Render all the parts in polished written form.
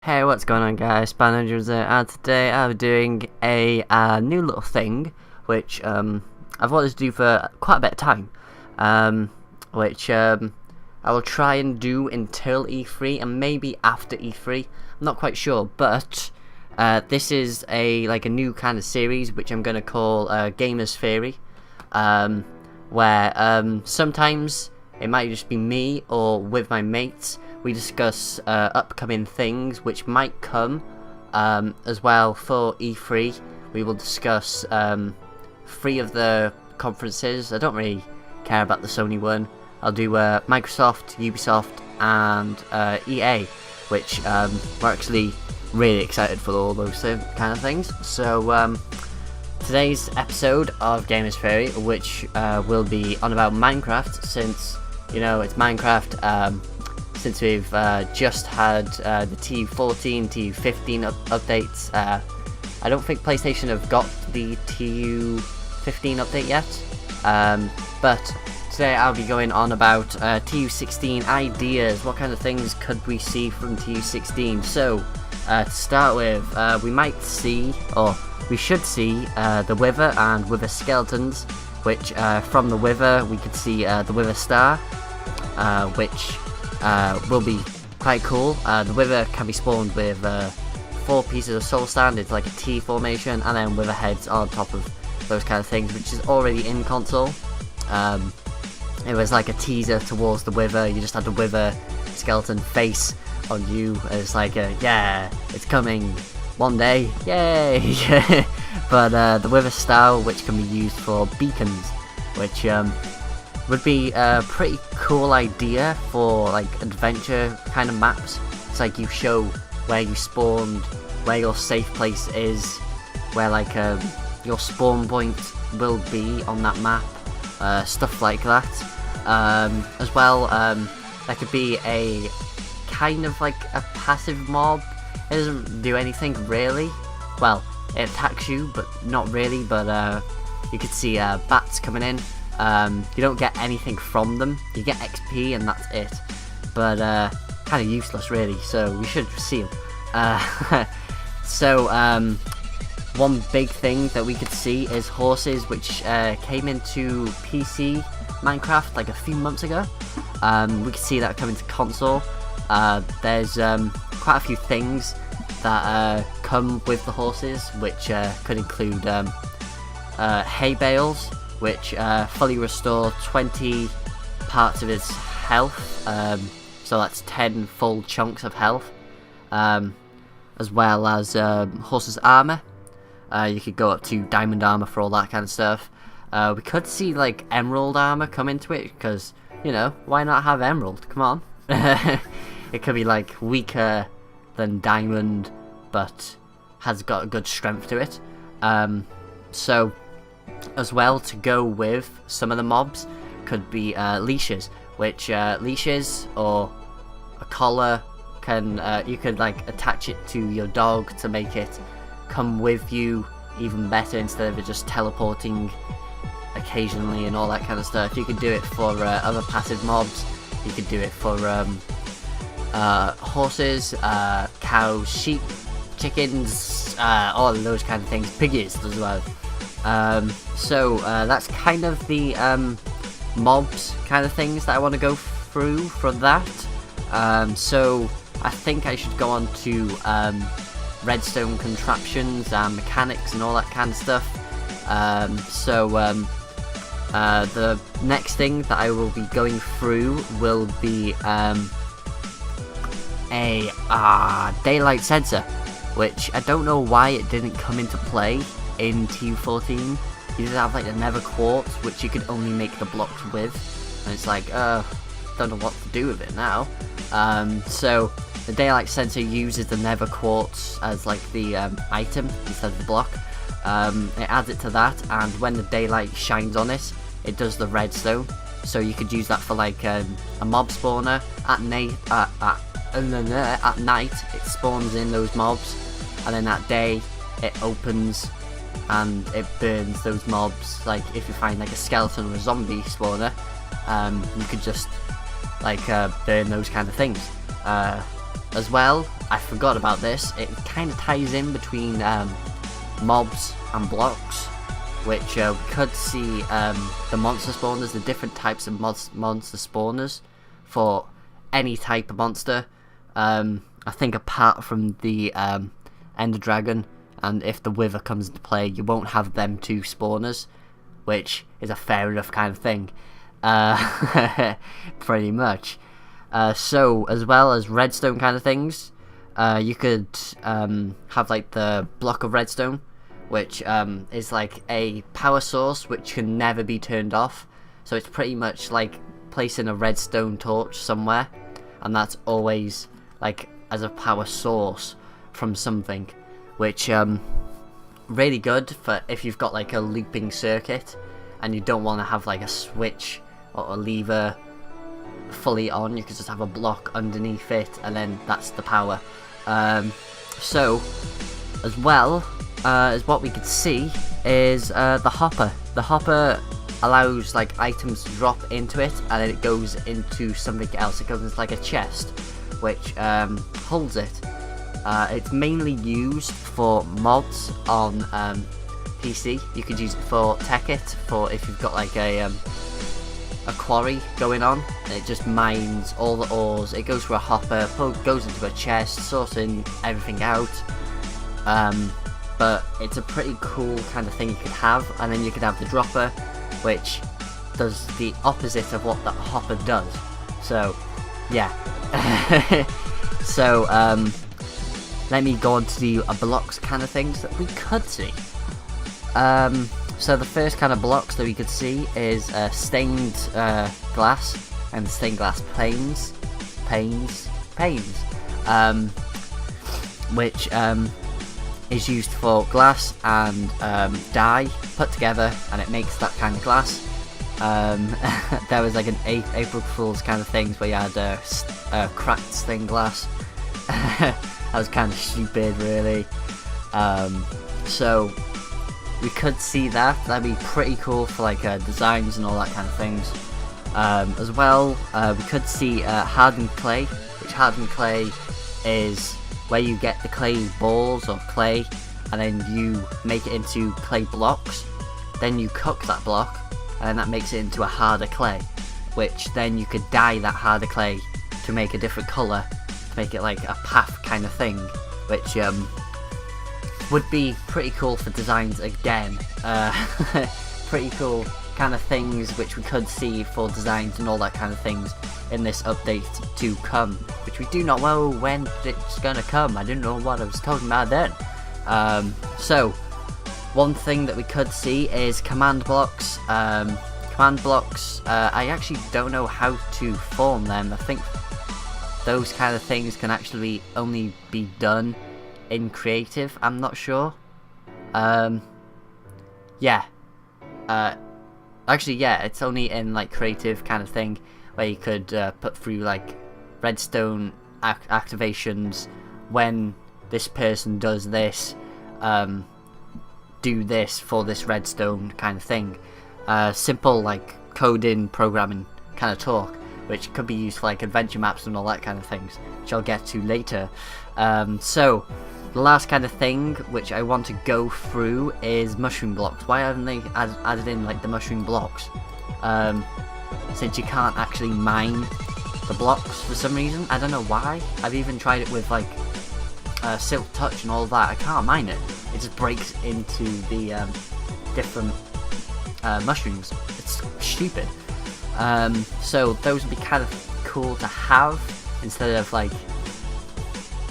Hey, what's going on, guys? SpartanNJones here, and today I'm doing a new little thing which I've wanted to do for quite a bit of time, which I will try and do until E3 and maybe after E3. I'm not quite sure, but this is a new kind of series which I'm gonna call Gamers Theory, where sometimes it might just be me or with my mates. We discuss upcoming things which might come as well for E3. We will discuss 3 of the conferences. I don't really care about the Sony one. I'll do Microsoft, Ubisoft, and EA, which we're actually really excited for all those kind of things. So today's episode of Gamers Theory, which will be on about Minecraft, since you know it's Minecraft. Since we've just had the TU14, TU15 updates. I don't think PlayStation have got the TU15 update yet, but today I'll be going on about TU16 ideas. What kind of things could we see from TU16? So, to start with, we might see, or we should see, the Wither and Wither skeletons, which from the Wither we could see the Wither Star, which will be quite cool. The Wither can be spawned with 4 pieces of soul stand. It's like a T formation, and then Wither heads on top of those kind of things, which is already in console. It was like a teaser towards the Wither. You just had the Wither skeleton face on you, and it's like yeah, it's coming one day, yay. But the Wither Star, which can be used for beacons, which would be a pretty cool idea for like adventure kind of maps. It's like you show where you spawned, where your safe place is, where like your spawn point will be on that map, stuff like that. As well, there could be a kind of like a passive mob. It doesn't do anything really. Well, it attacks you, but not really. But you could see bats coming in. You don't get anything from them. You get XP and that's it. But kind of useless really, so we should see them. So one big thing that we could see is horses, which came into PC Minecraft like a few months ago. We could see that coming to console. There's quite a few things that come with the horses, which could include hay bales, which fully restore 20 parts of his health, so that's 10 full chunks of health, as well as horse's armor. You could go up to diamond armor for all that kind of stuff. We could see like emerald armor come into it, because, you know, why not have emerald? Come on. It could be like weaker than diamond, but has got a good strength to it. So as well, to go with some of the mobs could be leashes, which leashes or a collar can you could like attach it to your dog to make it come with you even better, instead of it just teleporting occasionally and all that kind of stuff. You could do it for other passive mobs. You could do it for horses, cows, sheep, chickens, all of those kind of things, piggies as well. So that's kind of the mobs kind of things that I want to go through for that. So I think I should go on to redstone contraptions and mechanics and all that kind of stuff. The next thing that I will be going through will be a daylight sensor, which I don't know why it didn't come into play in TU14. You did have like the nether quartz, which you could only make the blocks with, and it's like don't know what to do with it now. So the daylight sensor uses the nether quartz as like the item instead of the block. It adds it to that, and when the daylight shines on it, it does the redstone. So you could use that for like a mob spawner at night. At night, it spawns in those mobs, and then at day it opens and it burns those mobs. Like if you find like a skeleton or a zombie spawner, you could just like burn those kind of things. as well, I forgot about this, it kind of ties in between mobs and blocks, which we could see the monster spawners, the different types of monster spawners for any type of monster. I think apart from the Ender Dragon, and if the Wither comes into play, you won't have them two spawners, which is a fair enough kind of thing. Pretty much. So, as well as redstone kind of things, you could have like the block of redstone, which is like a power source which can never be turned off. So it's pretty much like placing a redstone torch somewhere, and that's always like as a power source from something, which really good for if you've got like a looping circuit and you don't want to have like a switch or a lever fully on. You can just have a block underneath it, and then that's the power. So as well as what we could see is the hopper. The hopper allows like items to drop into it, and then it goes into something else. It goes into like a chest which holds it. It's mainly used for mods on PC. You could use it for Tekkit, for if you've got like a quarry going on, and it just mines all the ores. It goes through a hopper, goes into a chest, sorting everything out. But it's a pretty cool kind of thing you could have. And then you could have the dropper, which does the opposite of what that hopper does. So yeah. So let me go on to the blocks kind of things that we could see. So the first kind of blocks that we could see is stained glass and stained glass panes, which is used for glass and dye put together, and it makes that kind of glass. There was like an April Fool's kind of things where you had cracked stained glass. That was kind of stupid, really. So we could see that. That'd be pretty cool for like designs and all that kind of things. As well, we could see hardened clay, which hardened clay is where you get the clay balls or clay, and then you make it into clay blocks. Then you cook that block, and then that makes it into a harder clay, which then you could dye that harder clay to make a different colour, to make it like a path kind of thing, which would be pretty cool for designs again. Pretty cool kind of things which we could see for designs and all that kind of things in this update to come, which we do not know when it's gonna come. I didn't know what I was talking about then. So one thing that we could see is command blocks. Command blocks, I actually don't know how to form them. I think those kind of things can actually only be done in creative. I'm not sure. Yeah. Actually, yeah, it's only in like creative kind of thing where you could put through like redstone activations. When this person does this, do this for this redstone kind of thing. Simple like coding, programming kind of talk, which could be used for like adventure maps and all that kind of things, which I'll get to later. So the last kind of thing which I want to go through is mushroom blocks. Why haven't they added in like the mushroom blocks? Since you can't actually mine the blocks for some reason. I don't know why. I've even tried it with like Silk Touch and all that. I can't mine it. It just breaks into the different mushrooms. It's stupid. So those would be kind of cool to have instead of like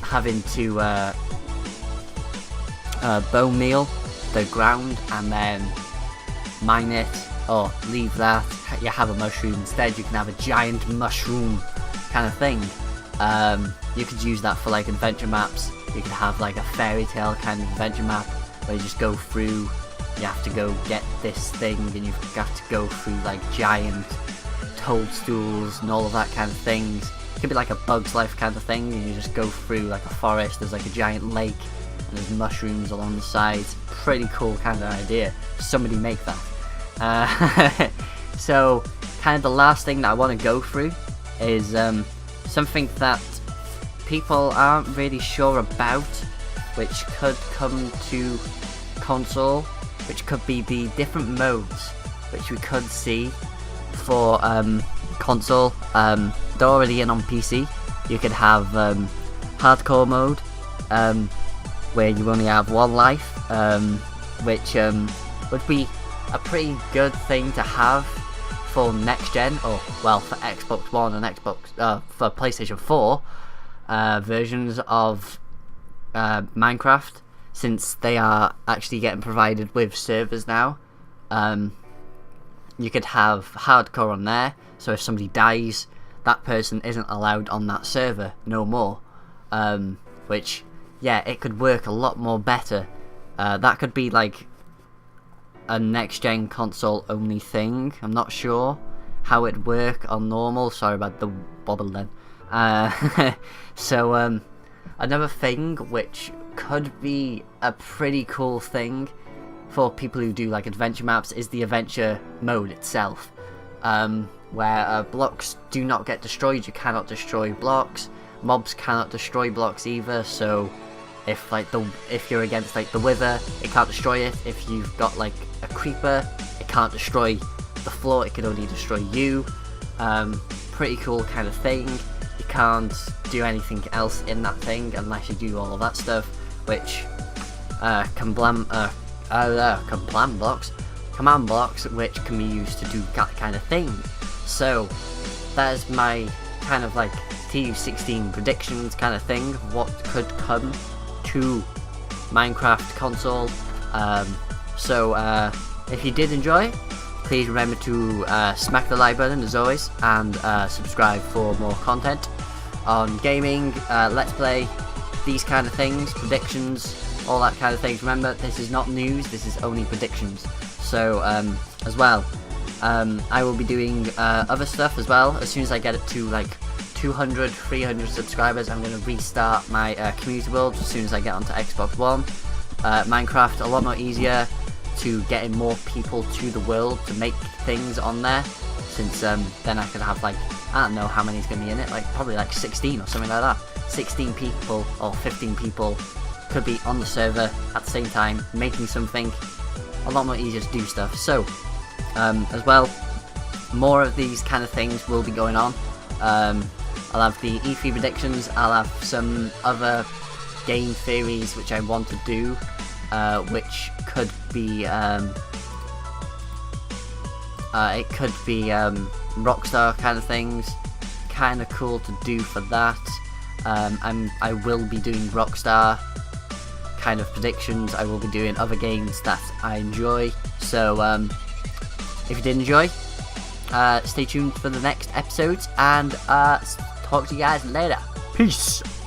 having to bone meal the ground and then mine it, or leave that. You have a mushroom instead. You can have a giant mushroom kind of thing. You could use that for like adventure maps. You could have like a fairy tale kind of adventure map where you just go through, you have to go get this thing, and you have to go through like giant toadstools and all of that kind of things. It could be like a Bug's Life kind of thing, and you just go through like a forest, there's like a giant lake, and there's mushrooms along the sides. Pretty cool kind of idea. Somebody make that. So kind of the last thing that I want to go through is something that people aren't really sure about, which could come to console, which could be the different modes which we could see for console. They're already in on PC. You could have hardcore mode, where you only have one life, which would be a pretty good thing to have for next gen, or well, for Xbox One and for PlayStation 4 versions of Minecraft, since they are actually getting provided with servers now. You could have hardcore on there, so if somebody dies, that person isn't allowed on that server no more. Which, yeah, it could work a lot more better. That could be like a next gen console only thing. I'm not sure how it'd work on normal. Sorry about the bobble then. So another thing which could be a pretty cool thing for people who do like adventure maps is the adventure mode itself, where blocks do not get destroyed. You cannot destroy blocks. Mobs cannot destroy blocks either. So if you're against like the wither, it can't destroy it. If you've got like a creeper, it can't destroy the floor. It can only destroy you. Pretty cool kind of thing. You can't do anything else in that thing unless you do all of that stuff, which command blocks, which can be used to do that kind of thing. So that is my kind of like TU16 predictions kind of thing of what could come to Minecraft console. So if you did enjoy, please remember to smack the like button as always, and subscribe for more content on gaming, let's play, these kind of things, predictions, all that kind of things. Remember, this is not news, this is only predictions. So as well, I will be doing other stuff as well. As soon as I get it to like 200, 300 subscribers, I'm going to restart my community world as soon as I get onto Xbox One. Minecraft, a lot more easier to getting more people to the world to make things on there, since then I could have like, I don't know how many is going to be in it, like probably like 16 or something like that. 16 people or 15 people could be on the server at the same time making something. A lot more easier to do stuff. So as well, more of these kind of things will be going on. I'll have the E3 predictions, I'll have some other game theories which I want to do, which could be it could be Rockstar kind of things. Kind of cool to do for that. I will be doing Rockstar kind of predictions. I will be doing other games that I enjoy. So if you did enjoy, stay tuned for the next episodes, and talk to you guys later. Peace.